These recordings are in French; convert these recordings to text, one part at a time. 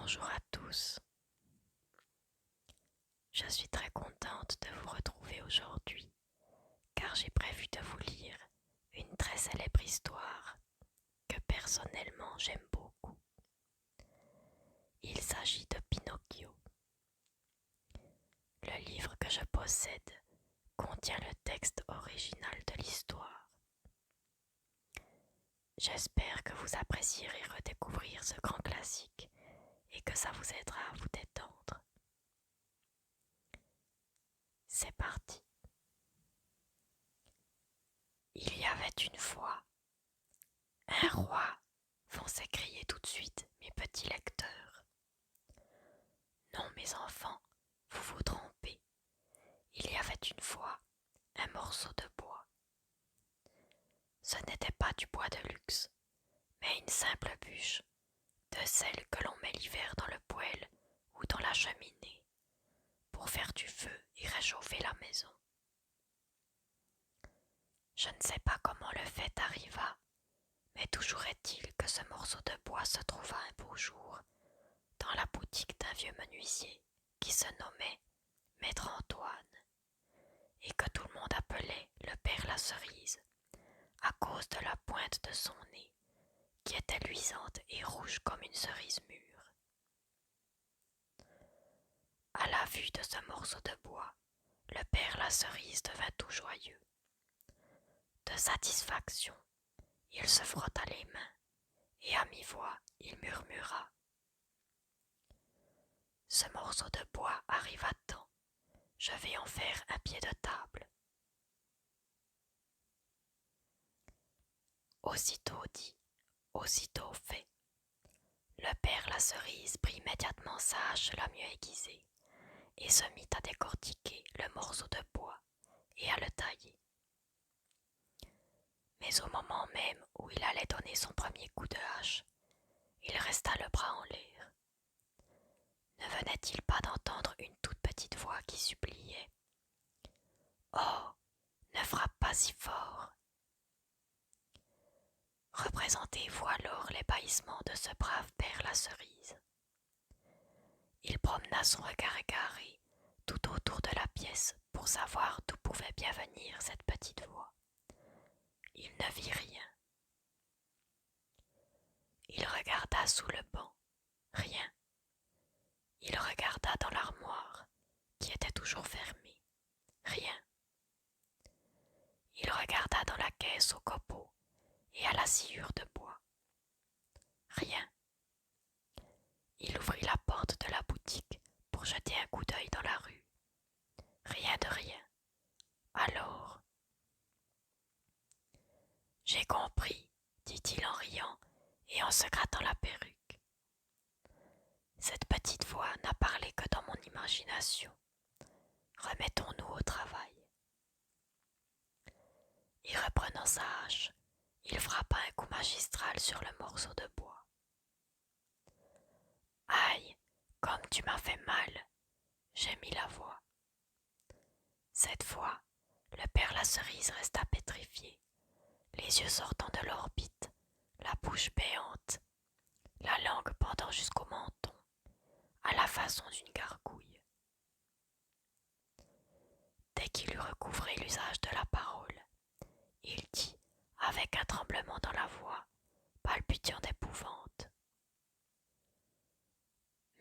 Bonjour à tous. Je suis très contente de vous retrouver aujourd'hui car j'ai prévu de vous lire une très célèbre histoire que personnellement j'aime beaucoup. Il s'agit de Pinocchio. Le livre que je possède contient le texte original de l'histoire. J'espère que vous apprécierez redécouvrir ce grand classique et que ça vous aidera à vous détendre. C'est parti. Il y avait une fois un roi, vont s'écrier tout de suite mes petits lecteurs. Non, mes enfants, vous vous trompez. Il y avait une fois un morceau de bois. Ce n'était pas du bois de luxe, mais une simple bûche, de celle que l'on met l'hiver dans le poêle ou dans la cheminée pour faire du feu et réchauffer la maison. Je ne sais pas comment le fait arriva, mais toujours est-il que ce morceau de bois se trouva un beau jour dans la boutique d'un vieux menuisier qui se nommait Maître Antoine et que tout le monde appelait le père la cerise à cause de la pointe de son nez qui était luisante et rouge comme une cerise mûre. À la vue de ce morceau de bois, le père la cerise devint tout joyeux. De satisfaction, il se frotta les mains et à mi-voix il murmura: Ce morceau de bois arrive à temps, je vais en faire un pied de table. Aussitôt dit, aussitôt fait. Le père la cerise prit immédiatement sa hache la mieux aiguisée et se mit à décortiquer le morceau de bois et à le tailler. Mais au moment même où il allait donner son premier coup de hache, il resta le bras en l'air. Ne venait-il pas d'entendre une toute petite voix qui suppliait: Oh, ne frappe pas si fort! Représentez-vous alors l'ébahissement de ce brave père la cerise. Il promena son regard égaré tout autour de la pièce pour savoir d'où pouvait bien venir cette petite voix. Il ne vit rien. Il regarda sous le banc. Rien. Il regarda dans l'armoire, qui était toujours fermée. Rien. Il regarda dans la caisse au copeau et à la sciure de bois. Rien. Il ouvrit la porte de la boutique pour jeter un coup d'œil dans la rue. Rien de rien. Alors, j'ai compris, dit-il en riant et en se grattant la perruque. Cette petite voix n'a parlé que dans mon imagination. Remettons-nous au travail. Et reprenant sa hache, il frappa un coup magistral sur le morceau de bois. Aïe, comme tu m'as fait mal, gémit la voix. Cette fois, le père la cerise resta pétrifié, les yeux sortant de l'orbite, la bouche béante, la langue pendant jusqu'au menton, à la façon d'une gargouille. Dès qu'il eut recouvré l'usage de la parole, il dit, avec un tremblement dans la voix, palpitant d'épouvante: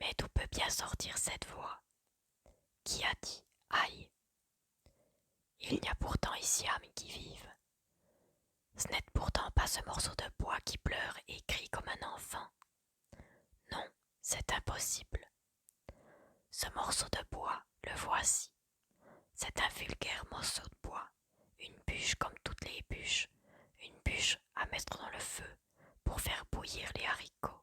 Mais d'où peut bien sortir cette voix? Qui a dit aïe? Il n'y a pourtant ici âme qui vive. Ce n'est pourtant pas ce morceau de bois qui pleure et crie comme un enfant. Non, c'est impossible. Ce morceau de bois, le voici. C'est un vulgaire morceau de bois, une bûche comme toutes les bûches, une bûche à mettre dans le feu pour faire bouillir les haricots.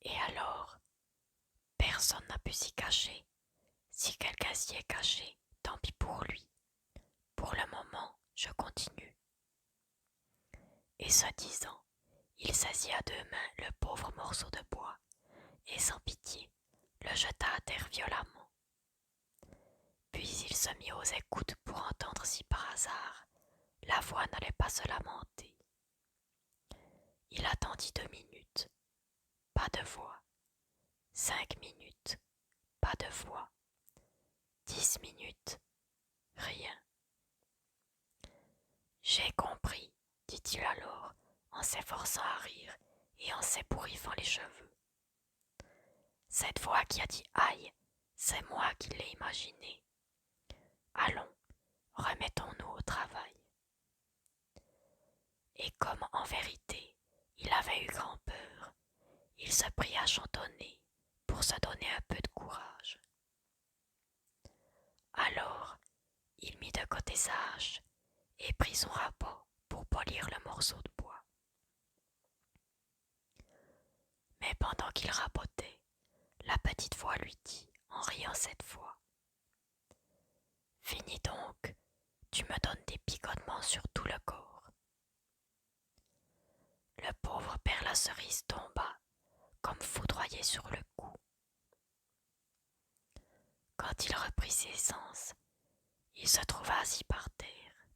Et alors, personne n'a pu s'y cacher. Si quelqu'un s'y est caché, tant pis pour lui. Pour le moment, je continue. Et ce disant, il saisit à deux mains le pauvre morceau de bois et sans pitié le jeta à terre violemment. Puis il se mit aux écoutes pour entendre si par hasard la voix n'allait pas se lamenter. Il attendit 2 minutes, pas de voix. 5 minutes, pas de voix. 10 minutes, rien. J'ai compris, dit-il alors, en s'efforçant à rire et en s'ébouriffant les cheveux. Cette voix qui a dit aïe, c'est moi qui l'ai imaginée. Allons, remettons-nous au travail. Et comme en vérité il avait eu grand peur, il se prit à chantonner pour se donner un peu de courage. Alors, il mit de côté sa hache et prit son rabot pour polir le morceau de bois. Mais pendant qu'il rabotait, la petite voix lui dit, en riant cette fois, « Finis donc, tu me donnes des picotements sur tout le corps. » Le pauvre père la cerise tomba, comme foudroyé sur le cou. Quand il reprit ses sens, il se trouva assis par terre.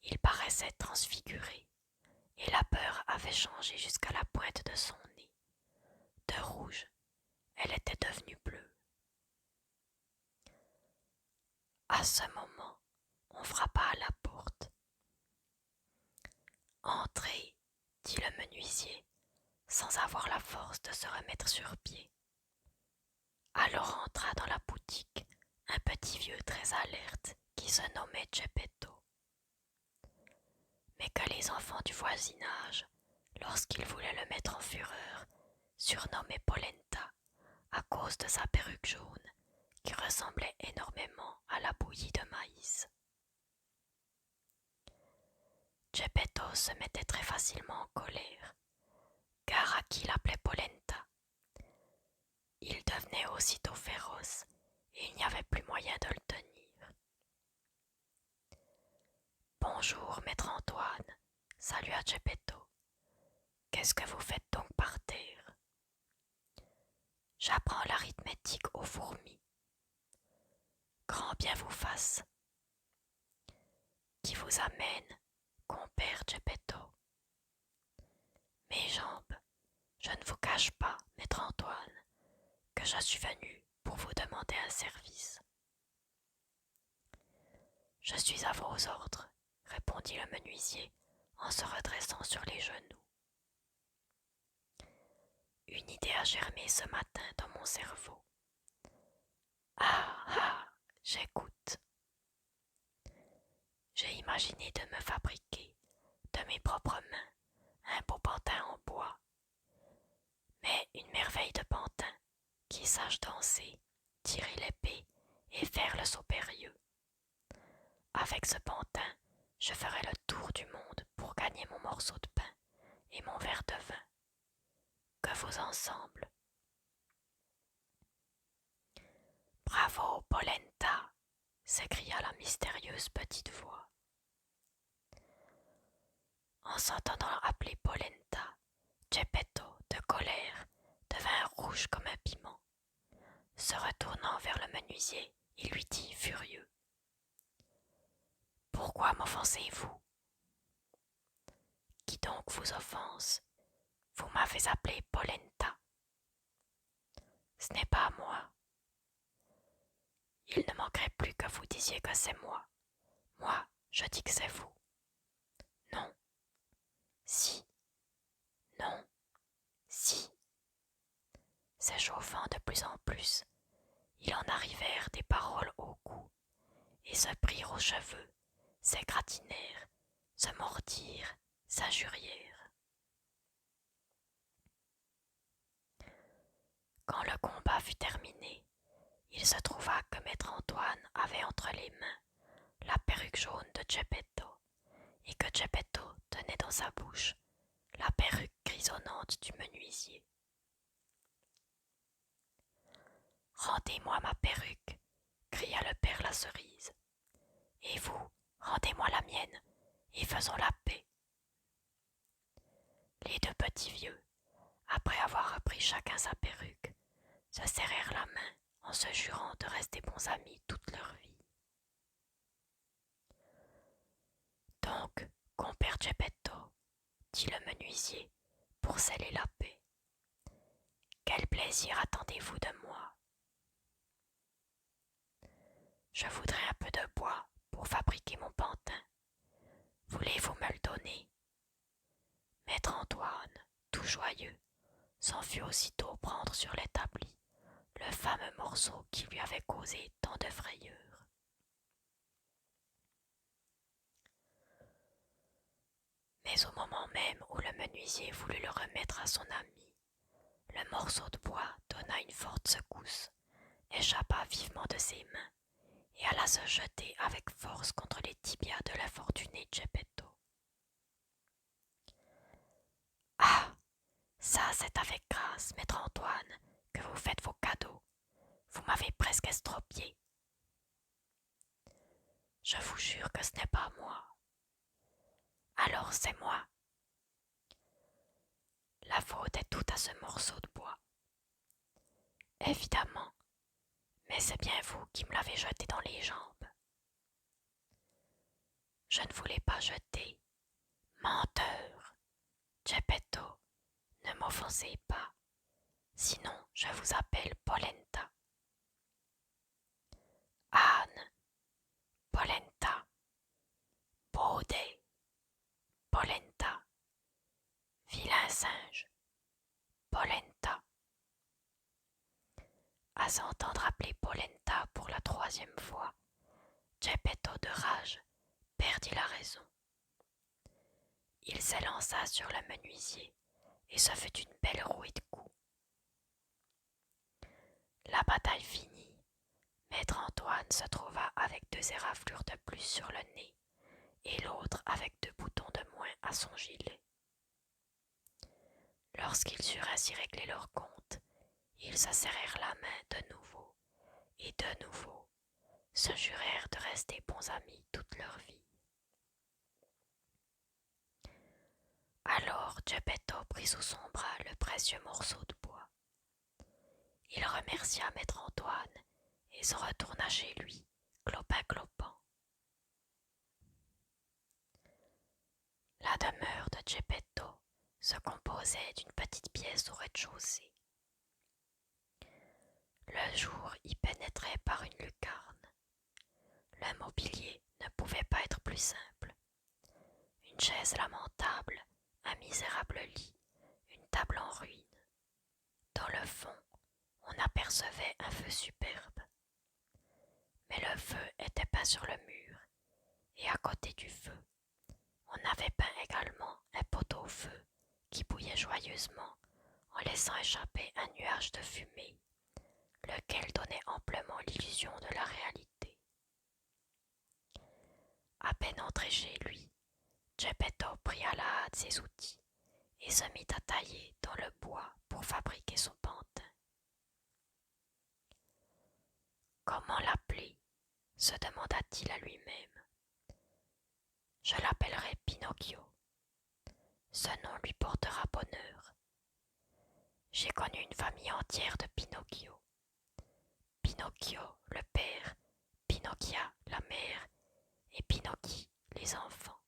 Il paraissait transfiguré, et la peur avait changé jusqu'à la pointe de son nez. De rouge, elle était devenue bleue. À ce moment, on frappa à la porte. « Entrez, dit le menuisier, sans avoir la force de se remettre sur pied. Alors entra dans la boutique un petit vieux très alerte qui se nommait Geppetto. Mais que les enfants du voisinage, lorsqu'ils voulaient le mettre en fureur, surnommaient Polenta à cause de sa perruque jaune qui ressemblait énormément à la bouillie de maïs. Geppetto se mettait très facilement en colère, car à qui l'appelait Polenta, il devenait aussitôt féroce et il n'y avait plus moyen de le tenir. « Bonjour, maître Antoine, salua Geppetto. Qu'est-ce que vous faites donc par terre ? » J'apprends l'arithmétique aux fourmis. Grand bien vous fasse. Qui vous amène, compère Geppetto? Mes jambes, je ne vous cache pas, maître Antoine, que je suis venu pour vous demander un service. Je suis à vos ordres, répondit le menuisier en se redressant sur les genoux. Une idée a germé ce matin dans mon cerveau. Ah, ah, j'écoute. J'ai imaginé de me fabriquer, de mes propres mains, un beau pantin en bois. Mais une merveille de pantin, qui sache danser, tirer l'épée et faire le saut périlleux. Avec ce pantin, je ferai le tour du monde pour gagner mon morceau de pain et mon verre de vin. Que vous ensemble. Bravo, Polenta, s'écria la mystérieuse petite voix. En s'entendant appeler Polenta, Geppetto, de colère, devint rouge comme un piment. Se retournant vers le menuisier, il lui dit furieux. « Pourquoi m'offensez-vous ? » ?»« Qui donc vous offense ? Vous m'avez appelé Polenta. »« Ce n'est pas moi. » »« Il ne manquerait plus que vous disiez que c'est moi. Moi, je dis que c'est vous. »« Non. »« Si. »« Non. »« Si. » S'échauffant de plus en plus, il en arrivèrent des paroles au cou, et se prirent aux cheveux, s'égratinèrent, se mordirent, s'injurièrent. Quand le combat fut terminé, il se trouva que maître Antoine avait entre les mains la perruque jaune de Geppetto, et que Geppetto tenait dans sa bouche la perruque grisonnante du menuisier. « Rendez-moi ma perruque, cria le père la cerise. Et vous, rendez-moi la mienne, et faisons la paix. » Les deux petits vieux, après avoir repris chacun sa perruque, se serrèrent la main en se jurant de rester bons amis toute leur vie. « Donc, compère Geppetto, dit le menuisier, pour sceller la paix, désir attendez-vous de moi? Je voudrais un peu de bois pour fabriquer mon pantin. Voulez-vous me le donner? Maître Antoine, tout joyeux, s'en fut aussitôt prendre sur l'établi le fameux morceau qui lui avait causé tant de frayeur. Mais au moment même où le menuisier voulut le remettre à son ami, le morceau de bois donna une forte secousse, échappa vivement de ses mains et alla se jeter avec force contre les tibias de l'infortuné Geppetto. Ah! Ça, c'est avec grâce, maître Antoine, que vous faites vos cadeaux. Vous m'avez presque estropié. Je vous jure que ce n'est pas moi. Alors c'est moi. La faute est toute à ce morceau de bois. Évidemment, mais c'est bien vous qui me l'avez jeté dans les jambes. Je ne voulais pas jeter. Menteur! Geppetto, ne m'offensez pas, sinon je vous appelle Polenta. Anne, Polenta, Baudet, Polenta, vilain singe, Polenta. À s'entendre appeler Polenta pour la 3e fois, Geppetto de rage perdit la raison. Il s'élança sur le menuisier et ce fut une belle rouée de coups. La bataille finie, maître Antoine se trouva avec 2 éraflures de plus sur le nez et l'autre avec 2 boutons de moins à son gilet. Lorsqu'ils eurent ainsi réglé leur compte, ils se serrèrent la main de nouveau et de nouveau se jurèrent de rester bons amis toute leur vie. Alors Geppetto prit sous son bras le précieux morceau de bois. Il remercia maître Antoine et se retourna chez lui, clopin-clopant. La demeure de Geppetto se composait d'une petite pièce au rez-de-chaussée. Le jour y pénétrait par une lucarne. Le mobilier ne pouvait pas être plus simple. Une chaise lamentable, un misérable lit, une table en ruine. Dans le fond, on apercevait un feu superbe. Mais le feu était peint sur le mur, et à côté du feu, on avait peint également un pot-au-feu qui bouillait joyeusement en laissant échapper un nuage de fumée, lequel donnait amplement l'illusion de la réalité. À peine entré chez lui, Geppetto prit à la hâte ses outils et se mit à tailler dans le bois pour fabriquer son pantin. Comment l'appeler? Se demanda-t-il à lui-même. Je l'appellerai Pinocchio. Ce nom lui portera bonheur. J'ai connu une famille entière de Pinocchio. Pinocchio, le père, Pinocchia, la mère, et Pinocchi, les enfants.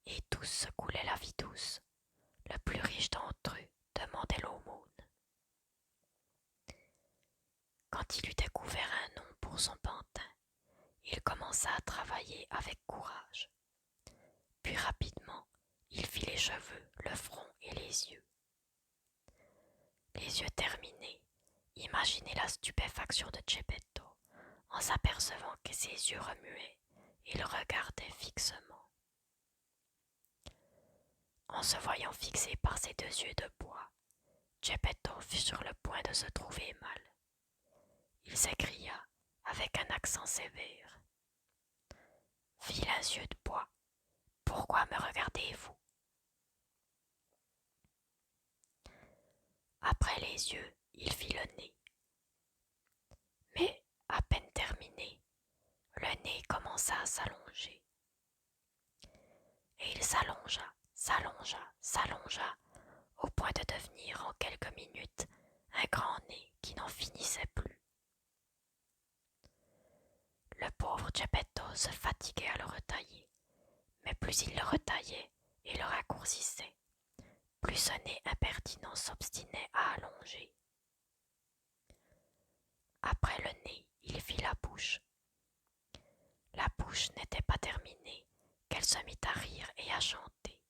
Et tous se coulaient la vie douce. Le plus riche d'entre eux demandait l'aumône. Quand il eut découvert un nom pour son pantin, il commença à travailler avec courage. Puis rapidement, il fit les cheveux, le front et les yeux. Les yeux terminés, imaginez la stupéfaction de Geppetto en s'apercevant que ses yeux remuaient et le regardaient fixement. En se voyant fixé par ses 2 yeux de bois, Geppetto fut sur le point de se trouver mal. Il s'écria avec un accent sévère. « Vilains yeux de bois, pourquoi me regardez-vous » Après les yeux, il fit le nez. Mais, à peine terminé, le nez commença à s'allonger. Et il s'allongea, au point de devenir en quelques minutes un grand nez qui n'en finissait plus. Le pauvre Geppetto se fatiguait à le retailler, mais plus il le retaillait et le raccourcissait, plus ce nez impertinent s'obstinait à allonger. Après le nez, il fit la bouche. La bouche n'était pas terminée qu'elle se mit à rire et à chanter.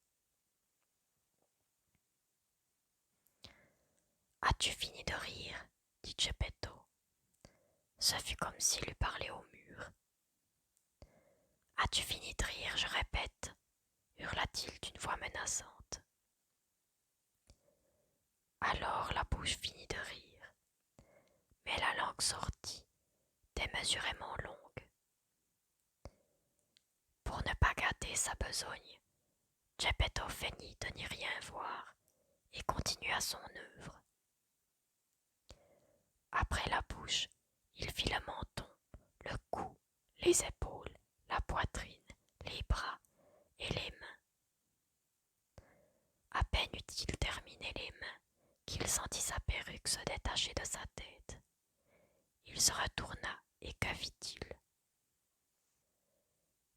As-tu fini de rire? Dit Geppetto. Ce fut comme s'il eût parlé au mur. As-tu fini de rire, je répète, hurla-t-il d'une voix menaçante. Alors la bouche finit de rire, mais la langue sortit, démesurément longue. Pour ne pas gâter sa besogne, Geppetto feignit de n'y rien voir et continua son œuvre. Après la bouche, il fit le menton, le cou, les épaules, la poitrine, les bras et les mains. À peine eut-il terminé les mains qu'il sentit sa perruque se détacher de sa tête. Il se retourna et que vit-il?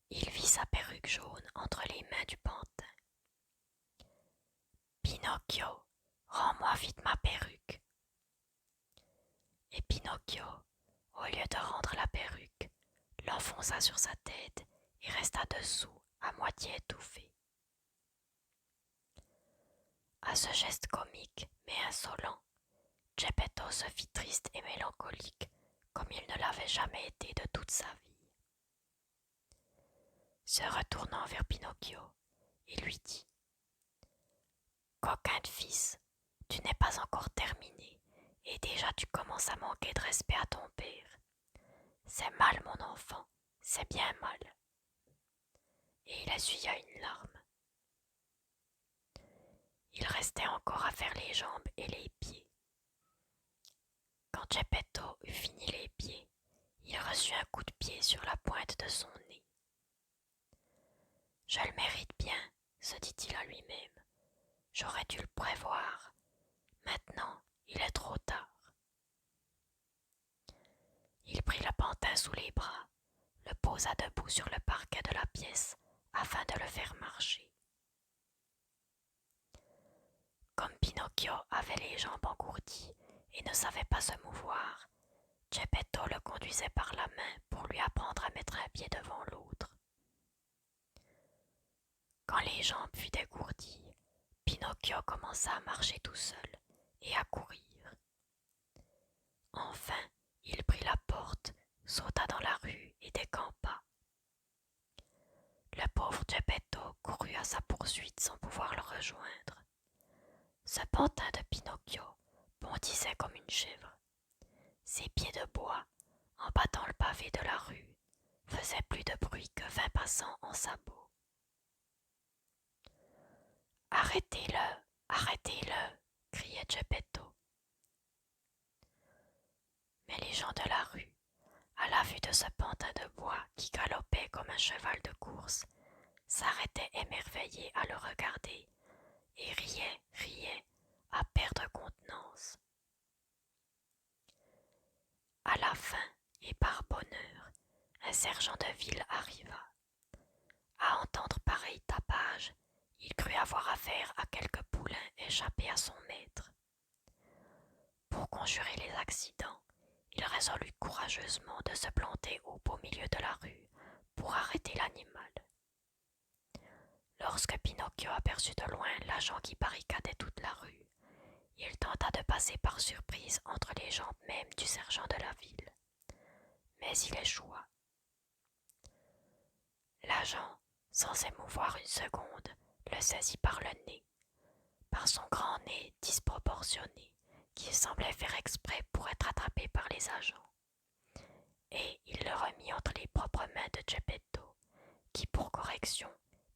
Il vit sa perruque jaune entre les mains du pantin. Pinocchio, rends-moi vite ma perruque. Et Pinocchio, au lieu de rendre la perruque, l'enfonça sur sa tête et resta dessous, à moitié étouffé. À ce geste comique mais insolent, Geppetto se fit triste et mélancolique comme il ne l'avait jamais été de toute sa vie. Se retournant vers Pinocchio, il lui dit: Coquin de fils, tu n'es pas encore terminé, et déjà tu commences à manquer de respect à ton père. C'est mal, mon enfant, c'est bien mal. Et il essuya une larme. Il restait encore à faire les jambes et les pieds. Quand Geppetto eut fini les pieds, il reçut un coup de pied sur la pointe de son nez. Je le mérite bien, se dit-il à lui-même. J'aurais dû le prévoir. Maintenant, il est trop tard. Il prit le pantin sous les bras, le posa debout sur le parquet de la pièce afin de le faire marcher. Comme Pinocchio avait les jambes engourdies et ne savait pas se mouvoir, Geppetto le conduisait par la main pour lui apprendre à mettre un pied devant l'autre. Quand les jambes furent dégourdies, Pinocchio commença à marcher tout seul et à courir. Enfin, il prit la porte, sauta dans la rue et décampa. Le pauvre Geppetto courut à sa poursuite sans pouvoir le rejoindre. Ce pantin de Pinocchio bondissait comme une chèvre. Ses pieds de bois, en battant le pavé de la rue, faisaient plus de bruit que 20 passants en sabots. Arrêtez-le, arrêtez-le, criait Geppetto. Mais les gens de la rue, à la vue de ce pantin de bois qui galopait comme un cheval de course, s'arrêtaient émerveillés à le regarder et riaient, à perdre contenance. À la fin, et par bonheur, un sergent de ville arriva. À entendre pareil tapage, il crut avoir affaire à quelques poulains échappés à son maître. Pour conjurer les accidents, il résolut courageusement de se planter au beau milieu de la rue pour arrêter l'animal. Lorsque Pinocchio aperçut de loin l'agent qui barricadait toute la rue, il tenta de passer par surprise entre les jambes même du sergent de la ville. Mais il échoua. L'agent, sans s'émouvoir une seconde, le saisit par le nez, par son grand nez disproportionné, qui semblait faire exprès pour être attrapé par les agents. Et il le remit entre les propres mains de Geppetto, qui, pour correction,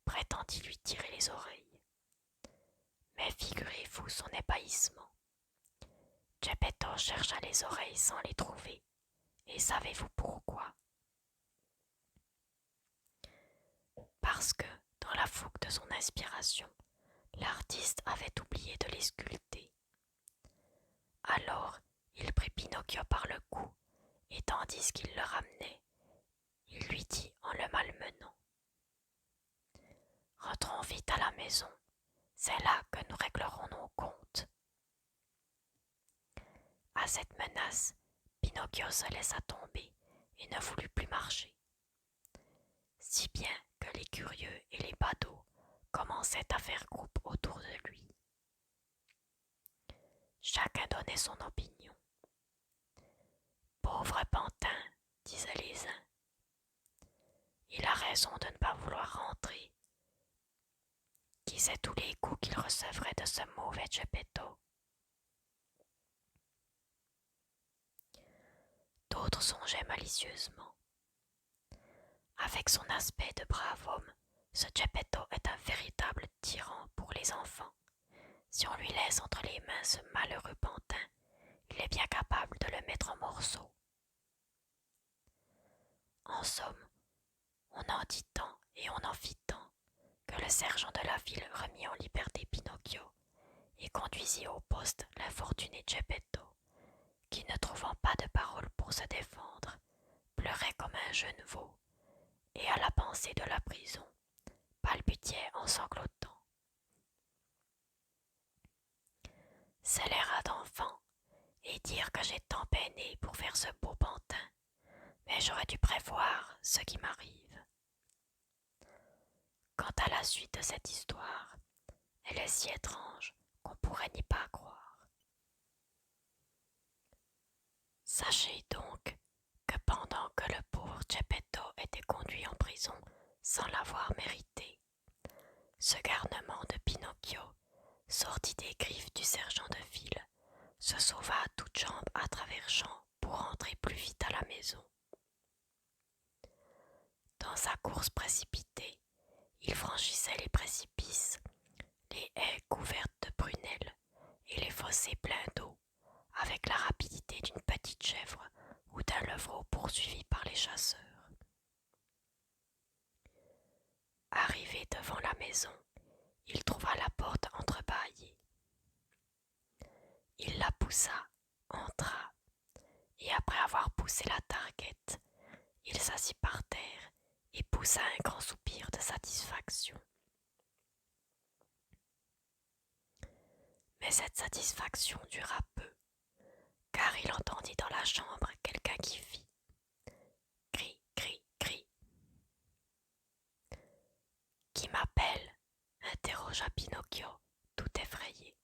prétendit lui tirer les oreilles. Mais figurez-vous son ébahissement. Geppetto chercha les oreilles sans les trouver, et savez-vous pourquoi? Parce que, dans la fougue de son inspiration, l'artiste avait oublié de les sculpter. Alors, il prit Pinocchio par le cou, et tandis qu'il le ramenait, il lui dit en le malmenant: « Rentrons vite à la maison, C'est là que nous réglerons nos comptes. À cette menace, Pinocchio se laissa tomber et ne voulut plus marcher. Si bien que les curieux et les badauds commençaient à faire groupe autour de lui. Chacun donnait son opinion. Pauvre pantin, disaient les uns. Il a raison de ne pas vouloir rentrer. Qui sait tous les coups qu'il recevrait de ce mauvais Geppetto? D'autres songeaient malicieusement. Avec son aspect de brave homme, ce Geppetto est un véritable tyran pour les enfants. Si on lui laisse entre les mains ce malheureux pantin, il est bien capable de le mettre en morceaux. En somme, on en dit tant et on en fit tant que le sergent de la ville remit en liberté Pinocchio et conduisit au poste l'infortuné Geppetto, qui, ne trouvant pas de paroles pour se défendre, pleurait comme un jeune veau et, à la pensée de la prison, balbutiait en sanglotant. Scélérat d'enfant, et dire que j'ai tant peiné pour faire ce beau pantin, mais j'aurais dû prévoir ce qui m'arrive. Quant à la suite de cette histoire, elle est si étrange qu'on pourrait n'y pas croire. Sachez donc que pendant que le pauvre Geppetto était conduit en prison sans l'avoir mérité, ce garnement de Pinocchio sortit des griffes du sergent de ville, se sauva à toutes jambes à travers champs pour rentrer plus vite à la maison. Dans sa course précipitée, il franchissait les précipices, les haies couvertes de prunelles et les fossés pleins d'eau, avec la rapidité d'une petite chèvre ou d'un levreau poursuivi par les chasseurs. Arrivé devant la maison, il trouva la porte entrebâillée. Il la poussa, entra, et après avoir poussé la targuette, il s'assit par terre et poussa un grand soupir de satisfaction. Mais cette satisfaction dura peu, car il entendit dans la chambre quelqu'un qui fit « Cri, cri, cri ». « Qui m'appelle » interrogea Pinocchio, tout effrayé.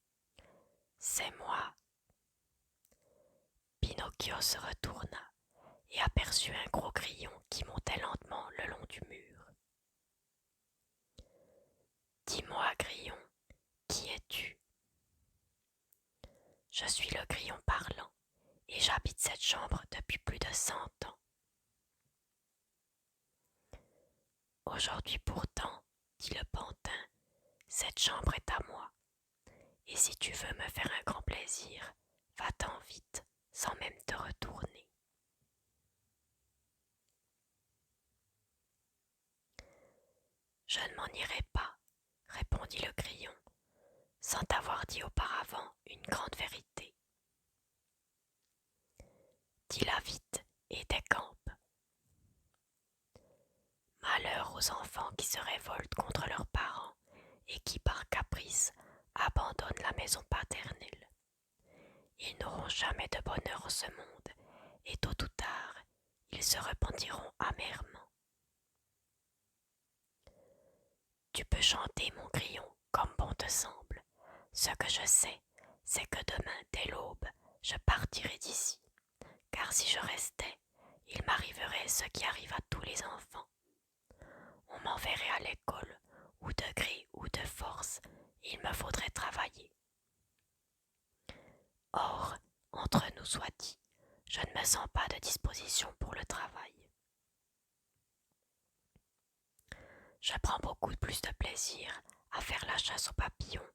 « C'est moi. » Pinocchio se retourna et aperçut un gros grillon qui montait lentement le long du mur. « Dis-moi, grillon, qui es-tu ? » « Je suis le grillon parlant, et j'habite cette chambre depuis plus de 100 ans. » « Aujourd'hui pourtant, dit le pantin, cette chambre est à moi, et si tu veux me faire un grand plaisir, va-t'en vite, sans même te retourner. » « Je ne m'en irai pas, répondit le grillon, sans t'avoir dit auparavant une grande vérité. Dis-la vite et décampe. Malheur aux enfants qui se révoltent contre leurs parents et qui, par caprice, abandonnent la maison paternelle. Ils n'auront jamais de bonheur en ce monde, et tôt ou tard, ils se repentiront amèrement. Tu peux chanter, mon grillon, comme bon te semble. Ce que je sais, c'est que demain, dès l'aube, je partirai d'ici, car si je restais, il m'arriverait ce qui arrive à tous les enfants. On m'enverrait à l'école, ou de gré ou de force, il me faudrait travailler. Or, entre nous soit dit, je ne me sens pas de disposition pour le travail. Je prends beaucoup plus de plaisir à faire la chasse aux papillons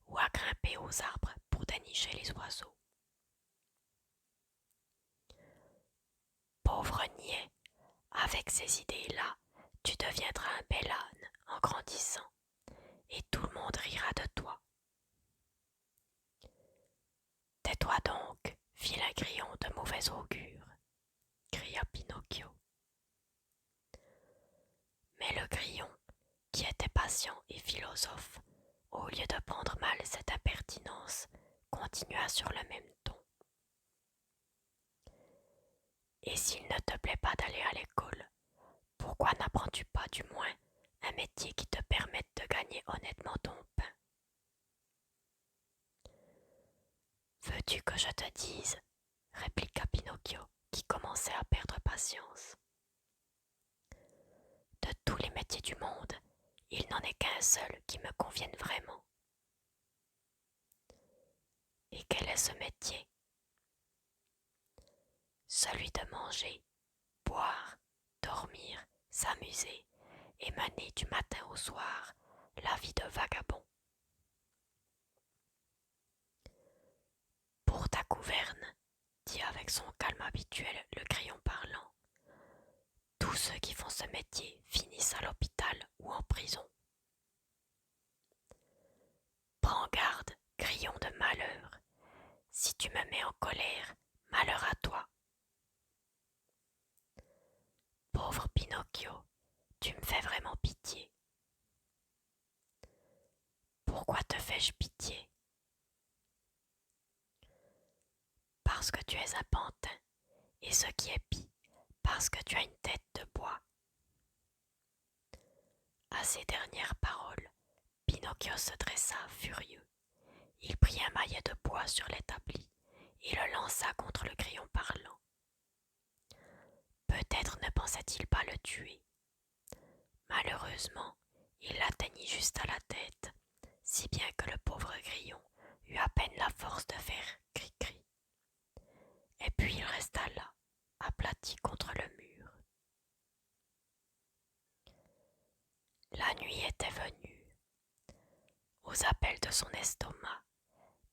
ou à grimper aux arbres pour dénicher les oiseaux. Pauvre niais, avec ces idées-là, tu deviendras un bel âne en grandissant, et tout le monde rira de toi. Tais-toi donc, vilain grillon de mauvais augure, cria Pinocchio. Mais le grillon, qui était patient et philosophe, continua sur le même ton. Et s'il ne te plaît pas d'aller à l'école, pourquoi n'apprends-tu pas du moins un métier qui te permette de gagner honnêtement ton pain? Veux-tu que je te dise, répliqua Pinocchio, qui commençait à perdre patience. De tous les métiers du monde, il n'en est qu'un seul qui me convienne vraiment. Et quel est ce métier? Celui de manger, boire, dormir, s'amuser et mener du matin au soir la vie de vagabond. Pour ta gouverne, dit avec son calme habituel le Grillon parlant, tous ceux qui font ce métier finissent à l'hôpital ou en prison. Prends garde, Grillon de malheur, si tu me mets en colère, malheur à toi. Pauvre Pinocchio, tu me fais vraiment pitié. Pourquoi te fais-je pitié? Parce que tu es un pantin, et ce qui est pis, parce que tu as une tête de bois. À ces dernières paroles, Pinocchio se dressa furieux. Il prit un maillet de bois sur l'établi et le lança contre le Grillon parlant. Peut-être ne pensait-il pas le tuer. Malheureusement, il l'atteignit juste à la tête, si bien que le pauvre Grillon eut à peine la force de faire cri-cri. Et puis il resta là, aplati contre le mur. La nuit était venue. Aux appels de son estomac,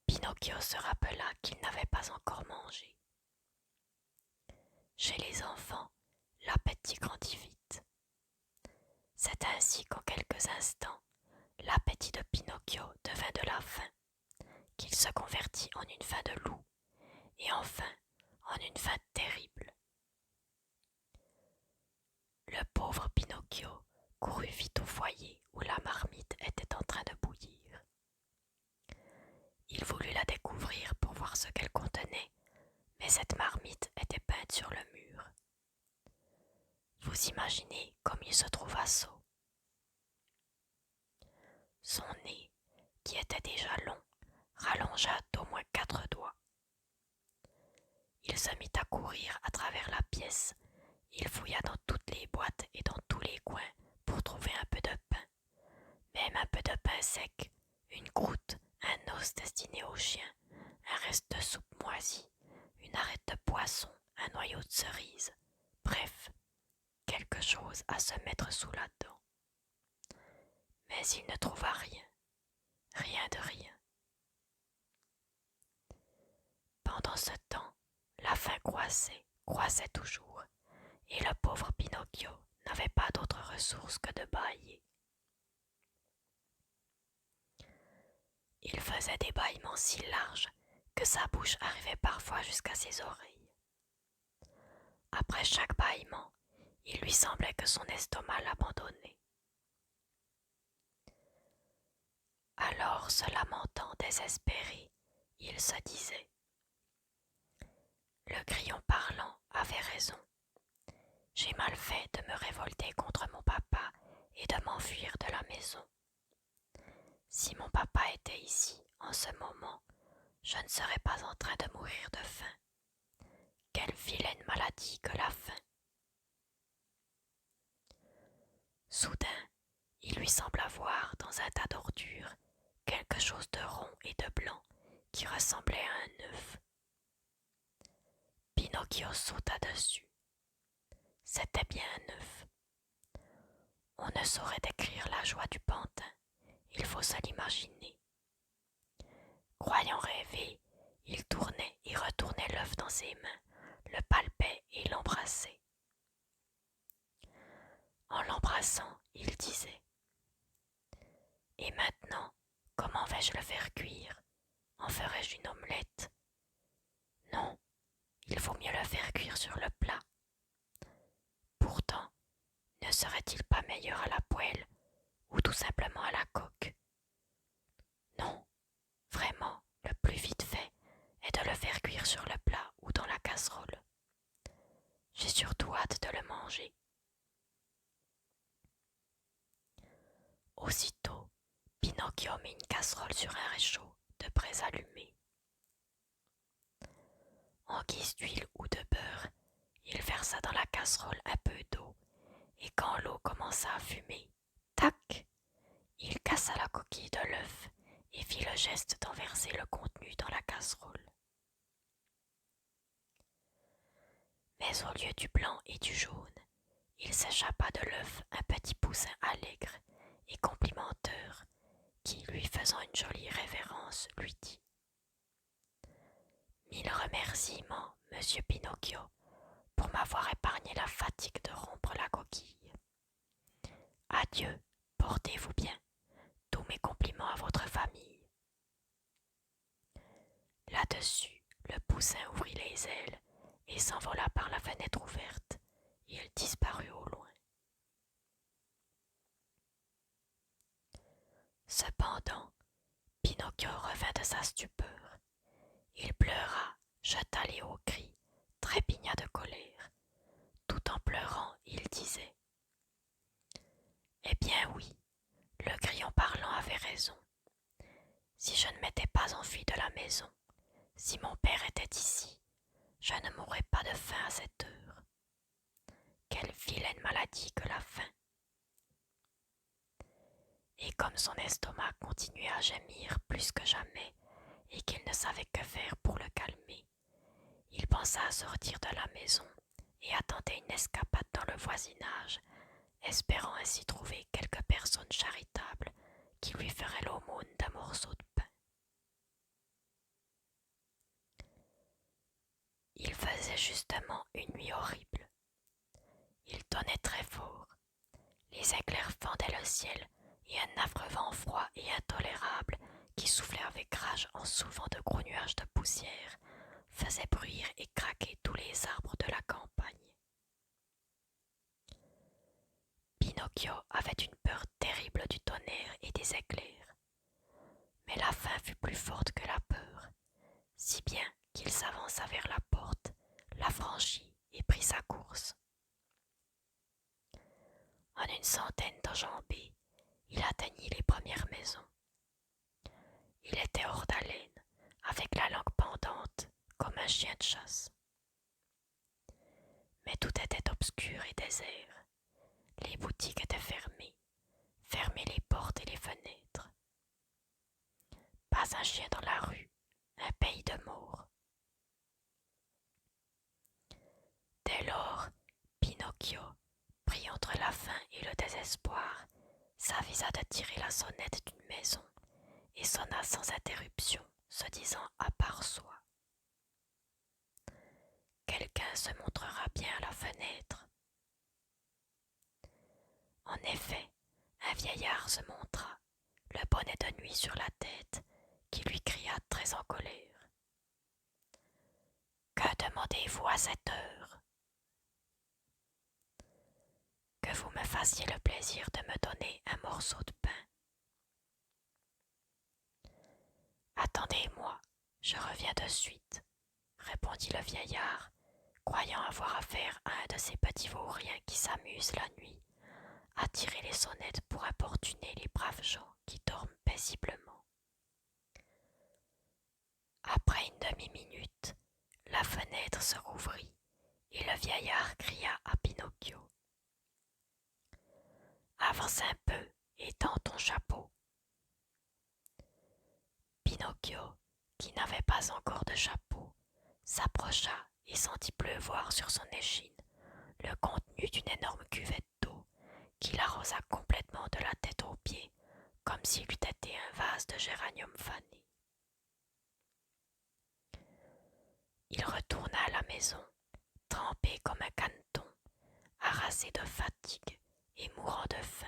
Pinocchio se rappela qu'il n'avait pas encore mangé. Chez les enfants, l'appétit grandit vite. C'est ainsi qu'en quelques instants, l'appétit de Pinocchio devint de la faim, qu'il se convertit en une faim de loup, et enfin en une faim terrible. Le pauvre Pinocchio courut vite au foyer où la marmite était en train de bouillir. Il voulut la découvrir pour voir ce qu'elle contenait, mais cette marmite était peinte sur le mur. Vous imaginez comme il se trouva sot. Son nez, qui était déjà long, rallongea d'au moins 4 doigts. Il se mit à courir à travers la pièce. Il fouilla dans toutes les boîtes et dans tous les coins pour trouver un peu de pain. Même un peu de pain sec, une croûte, un os destiné au chien, un reste de soupe moisie, une arête de poisson, un noyau de cerise. Bref, quelque chose à se mettre sous la dent. Mais il ne trouva rien, rien de rien. Pendant ce temps, la faim croissait toujours, et le pauvre Pinocchio n'avait pas d'autre ressource que de bâiller. Il faisait des bâillements si larges que sa bouche arrivait parfois jusqu'à ses oreilles. Après chaque bâillement, il lui semblait que son estomac l'abandonnait. Alors, se lamentant désespéré, il se disait: Le Grillon parlant avait raison. J'ai mal fait de me révolter contre mon papa et de m'enfuir de la maison. Si mon papa était ici en ce moment, je ne serais pas en train de mourir de faim. Quelle vilaine maladie que la faim! Soudain, il lui sembla voir dans un tas d'ordures quelque chose de rond et de blanc qui ressemblait à un œuf. Pinocchio sauta dessus. C'était bien un œuf. On ne saurait décrire la joie du pantin, il faut se l'imaginer. Croyant rêver, il tournait et retournait l'œuf dans ses mains, le palpait et l'embrassait. En l'embrassant, il disait: Et maintenant, comment vais-je le faire cuire? En ferai-je une omelette? Non, il vaut mieux le faire cuire sur le plat. Pourtant, ne serait-il pas meilleur à la poêle ou tout simplement à la coque? Non, vraiment, le plus vite fait Pinocchio mit une casserole sur un réchaud de braise allumée. En guise d'huile ou de beurre, il versa dans la casserole un peu d'eau, et quand l'eau commença à fumer, tac, il cassa la coquille de l'œuf et fit le geste d'en verser le contenu dans la casserole. Mais au lieu du blanc et du jaune, il s'échappa de l'œuf un petit poussin allègre et complimenteur qui, lui faisant une jolie révérence, lui dit: Mille remerciements, monsieur Pinocchio, pour m'avoir épargné la fatigue de rompre la coquille. Adieu, portez-vous bien. Tous mes compliments à votre famille. Là-dessus, le poussin ouvrit les ailes et s'envola par la fenêtre ouverte. Il disparut au loin. Cependant, Pinocchio revint de sa stupeur. Il pleura, jeta les hauts cris, trépigna de colère. Tout en pleurant, il disait: Eh bien oui, le grillon parlant avait raison. Si je ne m'étais pas enfui de la maison, si mon père était ici, je ne mourrais pas de faim à cette heure. Quelle vilaine maladie que la faim! Et comme son estomac continuait à gémir plus que jamais et qu'il ne savait que faire pour le calmer, il pensa à sortir de la maison et à tenter une escapade dans le voisinage, espérant ainsi trouver quelque personne charitable qui lui ferait l'aumône d'un morceau de pain. Il faisait justement une nuit horrible. Il tonnait très fort. Les éclairs fendaient le ciel et un affreux vent froid et intolérable qui soufflait avec rage en soulevant de gros nuages de poussière faisait bruire et craquer tous les arbres de la campagne. Pinocchio avait une peur terrible du tonnerre et des éclairs. Mais la faim fut plus forte que la peur, si bien qu'il s'avança vers la porte, la franchit et prit sa course. En une centaine d'enjambées, il atteignit les premières maisons. Il était hors d'haleine, avec la langue pendante, comme un chien de chasse. Mais tout était obscur et désert. Les boutiques étaient fermées les portes et les fenêtres. Pas un chien dans la rue, un pays de morts. Dès lors, Pinocchio, pris entre la faim et le désespoir, s'avisa de tirer la sonnette d'une maison et sonna sans interruption, se disant à part soi: Quelqu'un se montrera bien à la fenêtre. En effet, un vieillard se montra, le bonnet de nuit sur la tête, qui lui cria très en colère: Que demandez-vous à cette heure? Que vous me fassiez le plaisir de me donner un morceau de pain. Attendez-moi, je reviens de suite, répondit le vieillard, croyant avoir affaire à un de ces petits vauriens qui s'amusent la nuit à tirer les sonnettes pour importuner les braves gens qui dorment paisiblement. Après une demi-minute, la fenêtre se rouvrit et le vieillard cria à Pinocchio: Avance un peu et tends ton chapeau. Pinocchio, qui n'avait pas encore de chapeau, s'approcha et sentit pleuvoir sur son échine le contenu d'une énorme cuvette d'eau qui l'arrosa complètement de la tête aux pieds, comme s'il eût été un vase de géranium fané. Il retourna à la maison, trempé comme un caneton, harassé de fatigue et mourant de faim.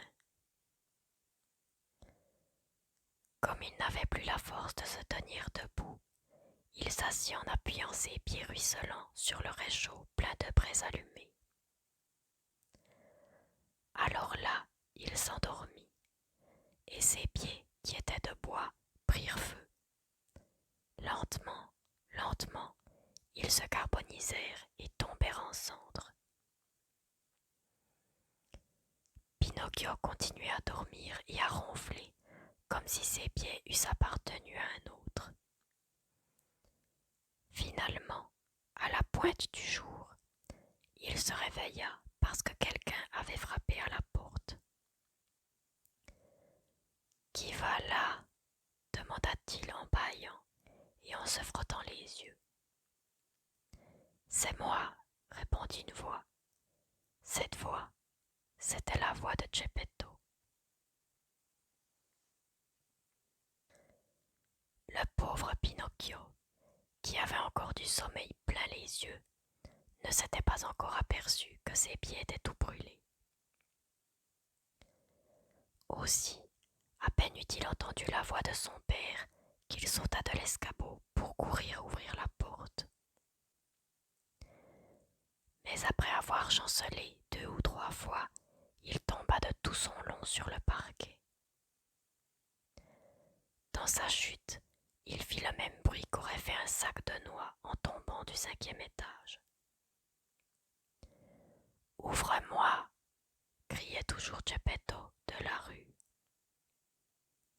Comme il n'avait plus la force de se tenir debout, il s'assit en appuyant ses pieds ruisselants sur le réchaud plein de braises allumées. Alors là, il s'endormit, et ses pieds, qui étaient de bois, prirent feu. Lentement, lentement, ils se carbonisèrent et tombèrent en cendres. Pinocchio continuait à dormir et à ronfler, comme si ses pieds eussent appartenu à un autre. Finalement, à la pointe du jour, il se réveilla parce que quelqu'un avait frappé à la porte. « Qui va là ?» demanda-t-il en bâillant et en se frottant les yeux. « C'est moi, » répondit une voix. Cette voix, c'était la voix de Geppetto. Le pauvre Pinocchio, qui avait encore du sommeil plein les yeux, ne s'était pas encore aperçu que ses pieds étaient tout brûlés. Aussi, à peine eut-il entendu la voix de son père qu'il sauta de l'escabeau pour courir ouvrir la porte. Mais après avoir chancelé 2 ou 3 fois, il tomba de tout son long sur le parquet. Dans sa chute, il fit le même bruit qu'aurait fait un sac de noix en tombant du 5e étage. « Ouvre-moi » criait toujours Geppetto de la rue.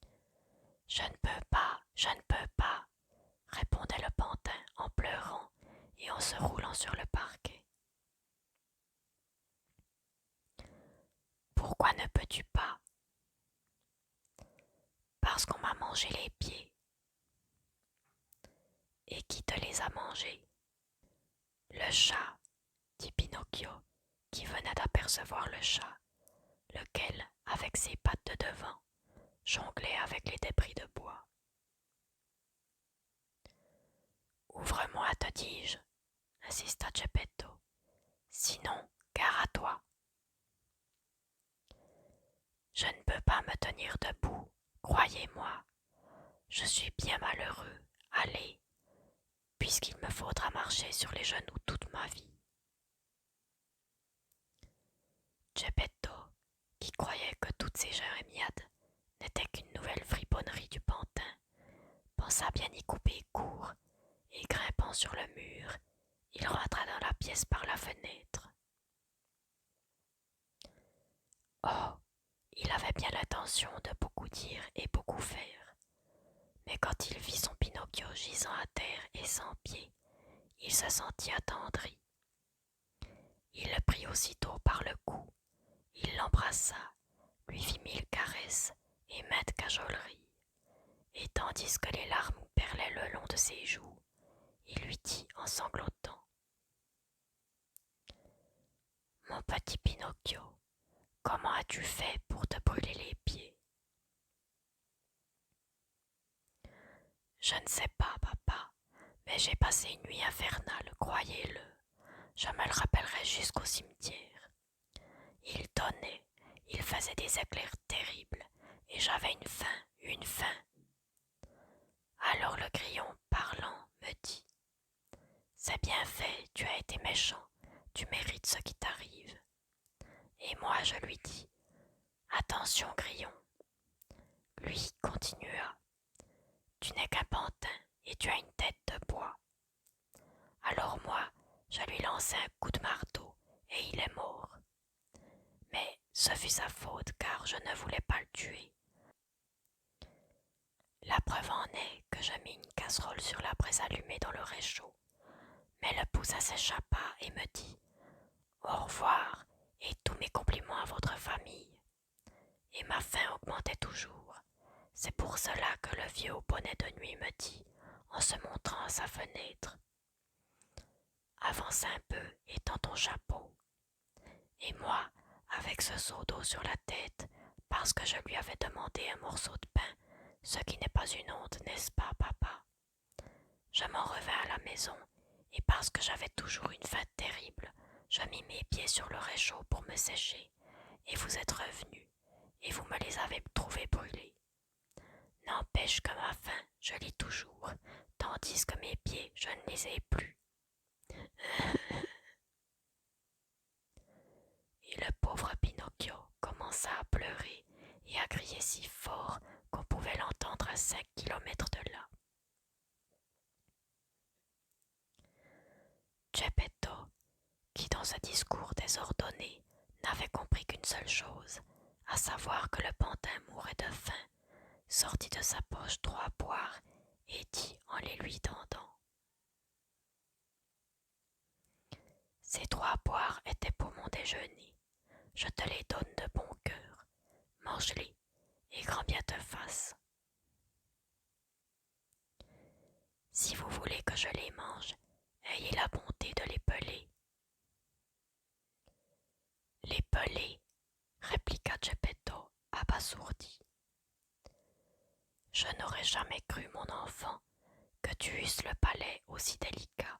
« Je ne peux pas, répondait le pantin en pleurant et en se roulant sur le parquet. Pourquoi ne peux-tu pas? Parce qu'on m'a mangé les pieds. Et qui te les a mangés? Le chat, dit Pinocchio, qui venait d'apercevoir le chat, lequel, avec ses pattes de devant, jonglait avec les débris de bois. Ouvre-moi, te dis-je, insista Geppetto. Sinon, gare à toi. Je ne peux pas me tenir debout, croyez-moi. Je suis bien malheureux. Allez, puisqu'il me faudra marcher sur les genoux toute ma vie. Geppetto, qui croyait que toutes ces jérémiades n'étaient qu'une nouvelle friponnerie du pantin, pensa bien y couper court, et grimpant sur le mur, il rentra dans la pièce par la fenêtre. Oh, il avait bien l'intention de beaucoup dire et beaucoup faire, mais quand il vit son Pinocchio gisant à terre et sans pied, il se sentit attendri. Il le prit aussitôt par le cou, il l'embrassa, lui fit 1000 caresses et maintes cajoleries, et tandis que les larmes perlaient le long de ses joues, il lui dit en sanglotant: « Mon petit Pinocchio, comment as-tu fait pour te brûler les pieds ?»« Je ne sais pas, papa, mais j'ai passé une nuit infernale, croyez-le. Je me le rappellerai jusqu'au cimetière. Il donnait, il faisait des éclairs terribles, et j'avais une faim. Alors le grillon, parlant, me dit: « C'est bien fait, tu as été méchant, tu mérites ce qui t'arrive. » Et moi je lui dis: « Attention, grillon. » Lui continua: « Tu n'es qu'un pantin, et tu as une tête de bois. » Alors moi, je lui lançai un coup de marteau, et il est mort. Mais ce fut sa faute, car je ne voulais pas le tuer. La preuve en est que je mis une casserole sur la braise allumée dans le réchaud. Mais le poussin s'échappa et me dit: « Au revoir et tous mes compliments à votre famille. » Et ma faim augmentait toujours. C'est pour cela que le vieux au bonnet de nuit me dit, en se montrant à sa fenêtre: « Avance un peu et tends ton chapeau. » Et moi, avec ce seau d'eau sur la tête, parce que je lui avais demandé un morceau de pain, ce qui n'est pas une honte, n'est-ce pas, papa? Je m'en revins à la maison, et parce que j'avais toujours une faim terrible, je mis mes pieds sur le réchaud pour me sécher, et vous êtes revenus, et vous me les avez trouvés brûlés. N'empêche que ma faim, je l'ai toujours, tandis que mes pieds, je ne les ai plus. Et le pauvre Pinocchio commença à pleurer et à crier si fort qu'on pouvait l'entendre à 5 kilomètres de là. Geppetto, qui dans ce discours désordonné n'avait compris qu'une seule chose, à savoir que le pantin mourait de faim, sortit de sa poche 3 poires et dit en les lui tendant. Ces 3 poires étaient pour mon déjeuner. Je te les donne de bon cœur. Mange-les et grand bien te fasse. Si vous voulez que je les mange, ayez la bonté de les peler. Les peler, répliqua Geppetto, abasourdi. Je n'aurais jamais cru, mon enfant, que tu eusses le palais aussi délicat.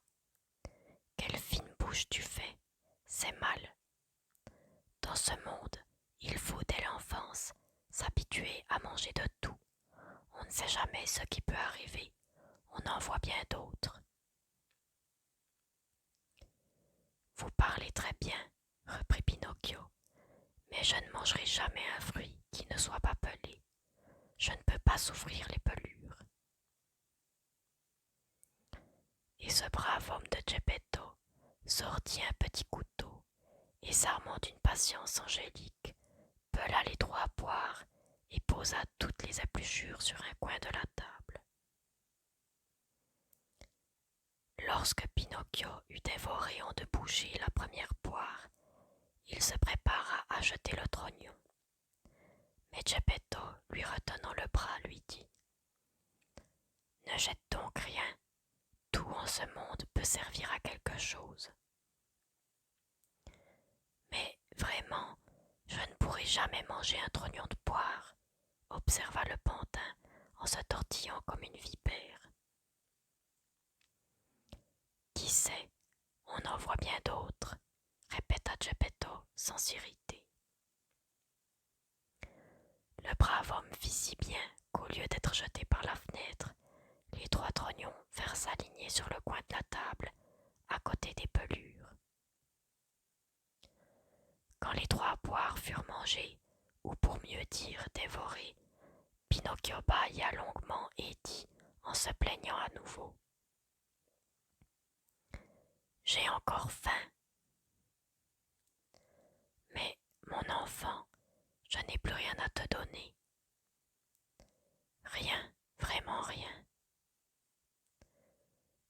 Quelle fine bouche tu fais, c'est mal. Dans ce monde, il faut dès l'enfance s'habituer à manger de tout. On ne sait jamais ce qui peut arriver, on en voit bien d'autres. Vous parlez très bien, reprit Pinocchio, mais je ne mangerai jamais un fruit qui ne soit pas pelé. Je ne peux pas souffrir les pelures. Et ce brave homme de Geppetto sortit un petit couteau et s'armant d'une patience angélique, pela les 3 poires et posa toutes les épluchures sur un coin de la table. Lorsque Pinocchio eut dévoré en 2 bouchées la première poire, il se prépara à jeter le trognon. Mais Geppetto, lui retenant le bras, lui dit « Ne jette donc rien, tout en ce monde peut servir à quelque chose. » Mais vraiment, je ne pourrai jamais manger un trognon de poire, observa le pantin en se tortillant comme une vipère. Qui sait, on en voit bien d'autres, répéta Geppetto sans s'irriter. Le brave homme fit si bien qu'au lieu d'être jeté par la fenêtre, les 3 trognons vinrent s'aligner sur le coin de la table, à côté des pelures. Quand les 3 poires furent mangées, ou pour mieux dire dévorées, Pinocchio bâilla longuement et dit, en se plaignant à nouveau. J'ai encore faim. Mais, mon enfant, je n'ai plus rien à te donner. Rien, vraiment rien.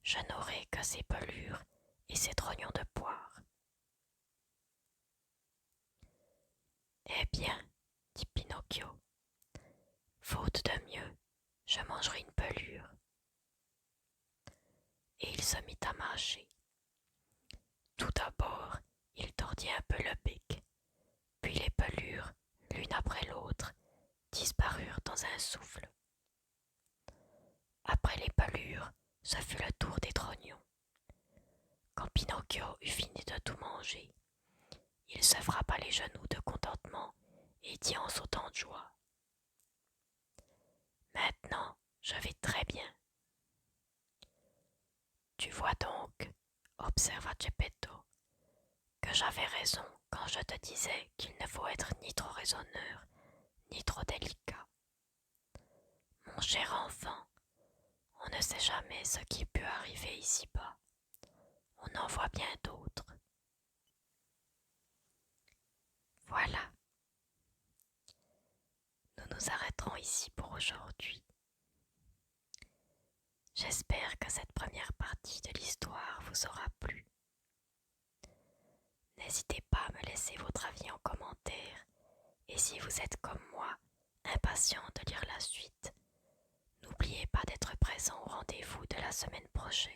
Je n'aurai que ces pelures et ces trognons de poire. Eh bien, dit Pinocchio, faute de mieux, je mangerai une pelure. Et il se mit à mâcher. Tout d'abord, il tordit un peu le bec, puis les pelures, l'une après l'autre, disparurent dans un souffle. Après les pelures, ce fut le tour des trognons. Quand Pinocchio eut fini de tout manger, il se frappa les genoux de contentement et dit en sautant de joie. Maintenant, je vais très bien. Tu vois donc, observa Geppetto, que j'avais raison quand je te disais qu'il ne faut être ni trop raisonneur, ni trop délicat. Mon cher enfant, on ne sait jamais ce qui peut arriver ici-bas. On en voit bien d'autres. Voilà. Nous nous arrêterons ici pour aujourd'hui. J'espère que cette première partie de l'histoire vous aura plu. N'hésitez pas à me laisser votre avis en commentaire et si vous êtes comme moi, impatient de lire la suite, n'oubliez pas d'être présent au rendez-vous de la semaine prochaine.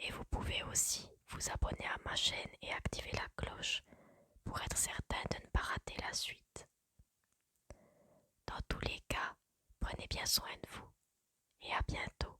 Et vous pouvez aussi vous abonner à ma chaîne et activer la cloche pour être certain de ne pas rater la suite. Dans tous les cas, prenez bien soin de vous et à bientôt.